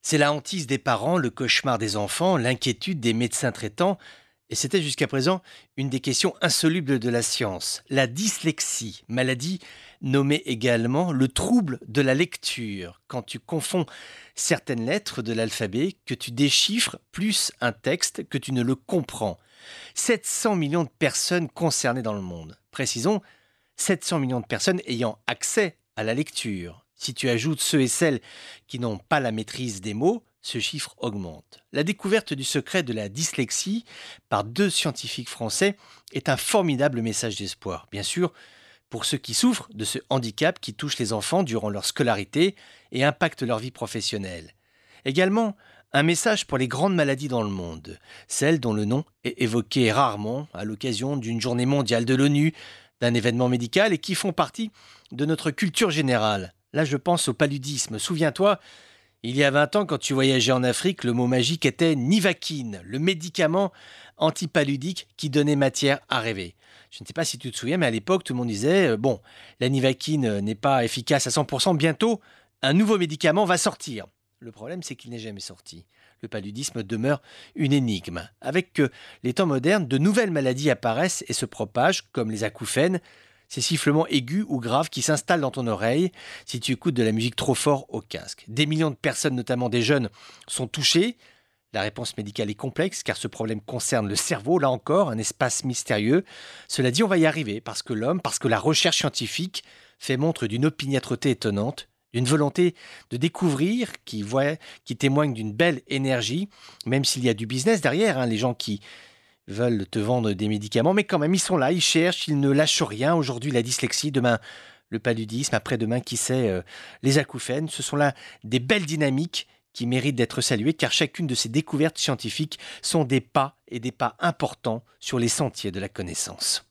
C'est la hantise des parents, le cauchemar des enfants, l'inquiétude des médecins traitants, et c'était jusqu'à présent une des questions insolubles de la science. La dyslexie, maladie nommée également le trouble de la lecture, quand tu confonds certaines lettres de l'alphabet, que tu déchiffres plus un texte que tu ne le comprends. 700 millions de personnes concernées dans le monde. Précisons, 700 millions de personnes ayant accès à la lecture. Si tu ajoutes ceux et celles qui n'ont pas la maîtrise des mots, ce chiffre augmente. La découverte du secret de la dyslexie par deux scientifiques français est un formidable message d'espoir. Bien sûr, pour ceux qui souffrent de ce handicap qui touche les enfants durant leur scolarité et impacte leur vie professionnelle. Également, un message pour les grandes maladies dans le monde, celles dont le nom est évoqué rarement à l'occasion d'une journée mondiale de l'ONU, d'un événement médical et qui font partie de notre culture générale. Là, je pense au paludisme. Souviens-toi, il y a 20 ans, quand tu voyageais en Afrique, le mot magique était Nivaquine, le médicament antipaludique qui donnait matière à rêver. Je ne sais pas si tu te souviens, mais à l'époque, tout le monde disait bon, la Nivaquine n'est pas efficace à 100%, bientôt, un nouveau médicament va sortir. Le problème, c'est qu'il n'est jamais sorti. Le paludisme demeure une énigme. Avec les temps modernes, de nouvelles maladies apparaissent et se propagent, comme les acouphènes, ces sifflements aigus ou graves qui s'installent dans ton oreille si tu écoutes de la musique trop fort au casque. Des millions de personnes, notamment des jeunes, sont touchées. La réponse médicale est complexe car ce problème concerne le cerveau, là encore, un espace mystérieux. Cela dit, on va y arriver parce que l'homme, parce que la recherche scientifique fait montre d'une opiniâtreté étonnante, d'une volonté de découvrir qui témoigne d'une belle énergie, même s'il y a du business derrière, les gens qui veulent te vendre des médicaments, mais quand même, ils sont là, ils cherchent, ils ne lâchent rien. Aujourd'hui, la dyslexie, demain, le paludisme, après-demain, qui sait, les acouphènes. Ce sont là des belles dynamiques qui méritent d'être saluées, car chacune de ces découvertes scientifiques sont des pas et des pas importants sur les sentiers de la connaissance.